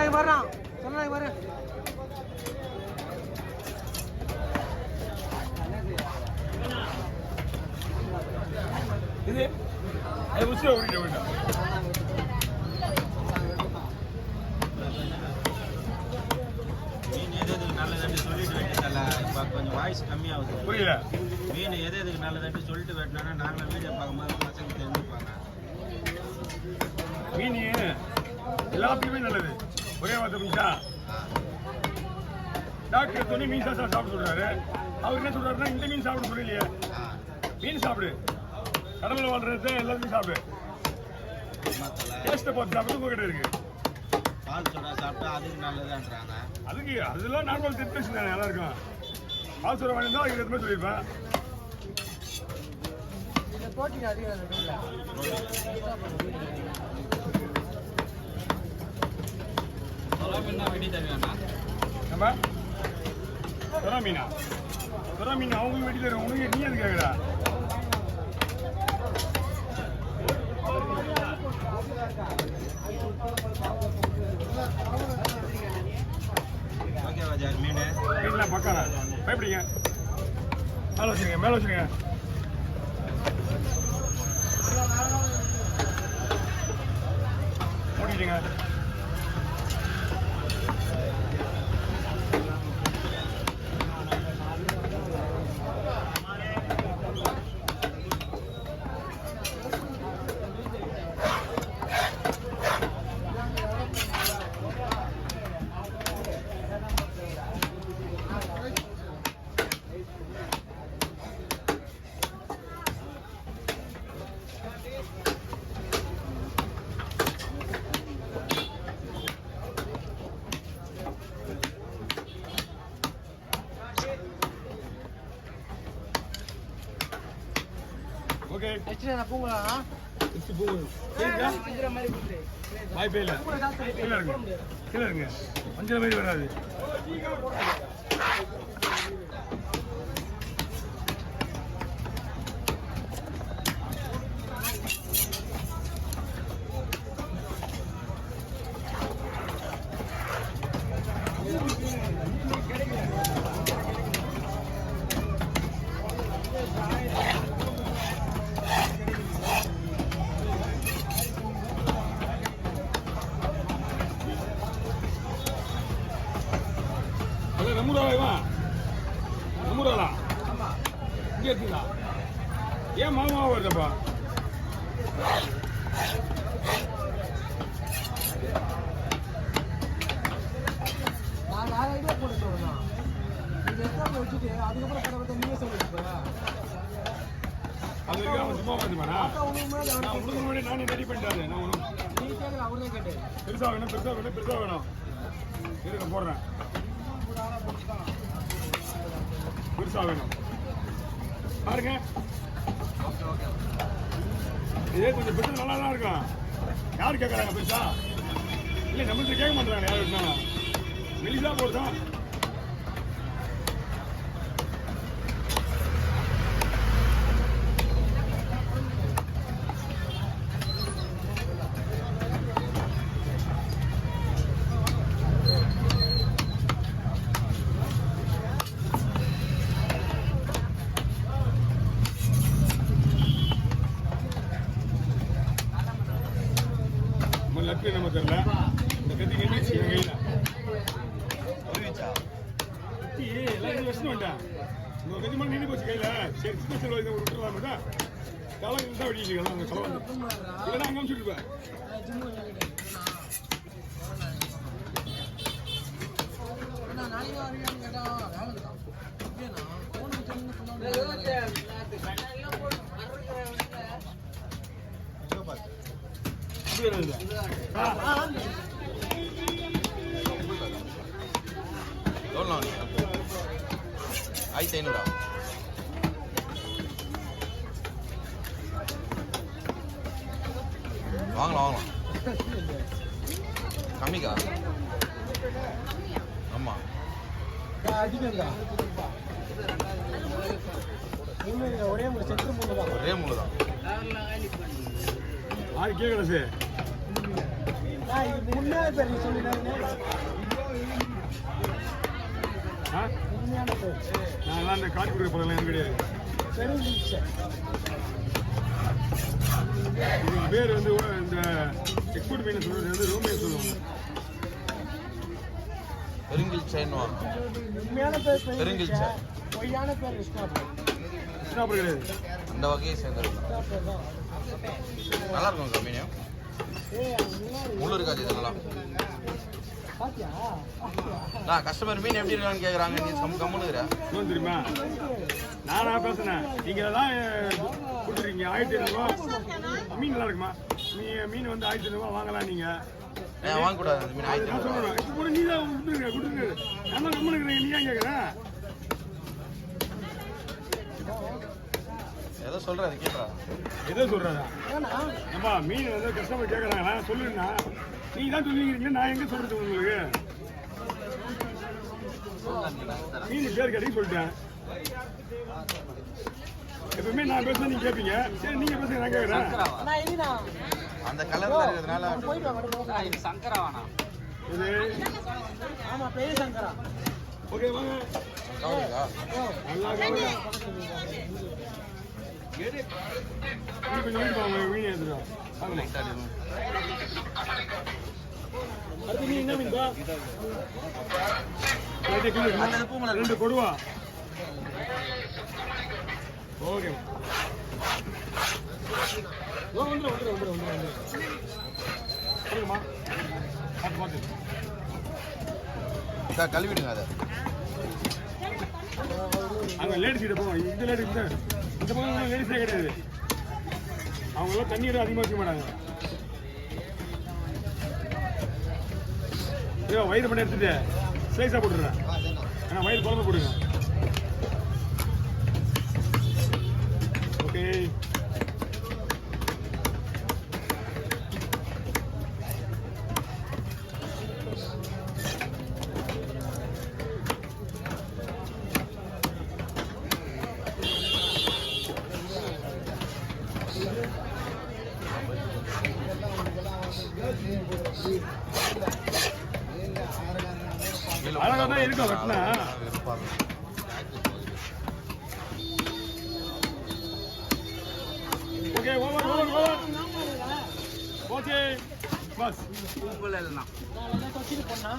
சொன்னாங்க வர்றான் சொன்னாங்க வர இது அது உச்ச ஓடிட வேண்டாம். மீன் எது எதுக்கு நல்லதாட்டு சொல்லிட்டு வெட்டிட்டல. இப்போ கொஞ்சம் வாய்ஸ் கம்மியாகுது. புரியல. மீன் எது எதுக்கு நல்லதாட்டு சொல்லிட்டு வெட்டினா நாங்களும் வீடியோ பார்க்கும்போது பசங்க தெரிஞ்சுப்பாங்க. மீன் எல்லாத்துக்குமே நல்லது. ஒரே வார்த்தை முடிச்சா டாக்டர் சொல்லி மீன் சாப்பிட சொல்றாரு. அவர் என்ன சொல்றாருன்னா இந்த மீன் சாப்பிட சொல்லலையே, மீன் சாப்பிடு, கடவுள் வாழ்றது எல்லாத்தையும் சாப்பிடு, டேஸ்ட்டை பார்த்து சாப்பிட்டு உங்ககிட்ட இருக்கு. பால் சோடா சாப்பிட்டா அதுக்கு நல்லதான்றாங்க. அதுக்கு அதெல்லாம் நார்மல் டிஸ்கஷன் தானே, நல்லா இருக்கும். பால் சோடா வாங்கி தான் அதுக்கு எதுவுமே சொல்லியிருப்பேன். நம்ம சுறா மீனா சுறா மீன் அவங்க வெட்டி தருவோம். உனக்கு நீ எது கேட்குறா? ஓகேவா ஜார் மீன்? மீன்லாம் பக்காரா பயப்படிங்க. மேலே வச்சுருங்க, மேலே வச்சுருங்க. ஓடிட்டுங்க. ஓகே பூங்களா வாய்ப்பே இல்லை. கீழே இருங்க, கீழே இருங்க. மஞ்சள் மாதிரி வராது. நம்மூரா இங்கே இருக்குங்களா? ஏன் மாமா வருதப்பா? நான் வேற ஐடியா போட்டு சொல்றேன். இது எக்ஸாம் வச்சுட்டு அதுக்கப்புறம் கடவுள் நீங்க சொல்லிட்டு அது அவன் சும்மா வந்துமாண்ணா. நான் உங்களுக்கு முன்னாடி நானே ரெடி பண்ணிட்டாரு. நான் ஒன்றும் நீ கேட்குற அவரே கேட்டேன். பெருசாக வேணும், பெருசாக வேணும், பெருசாக வேணும். இருக்க போடுறேன். பெருசாக வேணும் பாருங்க. இதே கொஞ்சம் பெருசு நல்லா தான் இருக்கும். யார் கேட்குறாங்க பெருசா? இல்லை நம்மள்கிட்ட கேட்க மாட்டேறாங்க. யார் இருந்தாலும் மெலிசா போடுதான். லக்கு நம்ம தெரியல. இந்த கத்திக்கு என்ன கையில் கத்தி எல்லாரும் வச்சுட்டு வேண்டாம். உங்கள் கத்தி மட்டும் நின்று போச்சு கையில். சரி சின்ன செலவு விட்டுலாம் தான் கலங்க தான் வெடிக்கலாம். அந்த கலவை இல்லைன்னா அங்கே அனுப்பிச்சுட்டுருப்பேன். எவ்வளோ 1500 வாங்கலாம் வாங்கலாம். கம்மிக்கா? ஆமாம் ஒரே முறை செத்து மூணு தான். ஒரே முழு தான். ஆறு கேட்கல சார். இது உண்மையான பேர் நீ சொல்லினாங்க. ஆ உண்மையான பேர் நான் அந்த காட்டி கொடுக்க போதெல்லாம் எனக்கு கிடையாது. பெருங்கில்ச்சை. இதுக்கு பேர் வந்து இந்த எக்ஸ்போர்ட் மீன் சொல்றது வந்து ரூமே சொல்லுவாங்க. பெருங்கில்ச்சைன்னு உண்மையான பேர் பெருங்கில்ச்சை. பொய்யான பேர் கிருஷ்ணாபுரம். கிருஷ்ணாபுரம் கிடையாது. அந்த வகையை சேர்ந்தது. கிருஷ்ணாபுரம் தான். நல்லா இருக்கும் மீன். முள்ளு இருக்காது இதெல்லாம். பாத்தியா? நான் கஸ்டமர் மீன் எப்படி இருக்கான்னு கேட்குறாங்க. நீ கம்முன்னு இருக்கிற. இன்னும் தெரியுமா நானா பேசுனேன். நீங்க எல்லாம் கொடுத்துருக்கீங்க 1500 மீன் நல்லா இருக்குமா? மீன் வந்து 1500 வாங்கலாம் நீங்க. ஏன் வாங்கக்கூடாது அந்த மீன்? நான் சொல்லணும். இப்போ கூட நீ தான் கொடுத்துருங்க. நான் தான் கம்மனு இருக்கிறேன். நீ ஏன் கேட்குற? ஏதோ சொல்ற அது கேட்குறா. எதோ சொல்றதா? ஏன்னா ஏம்பா மீன் வந்து கஸ்டமர் கேட்குறாங்களா சொல்லுண்ணா. நீங்க தான் சொல்லிக்கிறீங்க. நான் எங்க சொல்றது உங்களுக்கு? மீன் பேர் கேட்டீங்க சொல்லிட்டேன். எப்பவுமே நான் பேசுறது நீங்க கேட்பீங்க. சரி நீங்க பேசுங்க நான் கேட்குறேன். நான் இல்லைண்ணா. அந்த கலர்ல இருக்கிறதுனால போயிட்டு வாங்க. இது சங்கரா வேணாம். இது ஆமா பெரிய சங்கரா. ஓகே வாங்க. கவலைங்களா? நல்லா கவலை. கொஞ்சம் வீட்டு வாங்க மீன் எடுத்துக்கலாம். வாங்கலாம். அடுத்து நீ என்ன மீன்பா? ரெண்டு கொடுவா. ஓகே வந்துடும். சரிங்கம்மா பார்த்து சார் கழுவிடுங்க அதை. அங்கே லேடிஸ் கிட்ட போவோம். இந்த லேடிஸ் தான் இந்த பக்கம் லேடிஸே கிடையாது. அவங்களாம் தண்ணீர் அதிகமாக வைக்க மாட்டாங்க. ஐயோ வயிறு பண்ணி எடுத்துட்டு ஸ்லைஸாக போட்டுடுறேன். ஏன்னா வயிறு குழம்பு போடுங்க. ஓகே அழகா தான் இருக்கும் வெட்டினா. ஓகே ஓவர் ஓகே பஸ் உங்களை எல்லாம் நான் எல்லாம் தொட்டிட்டு போனா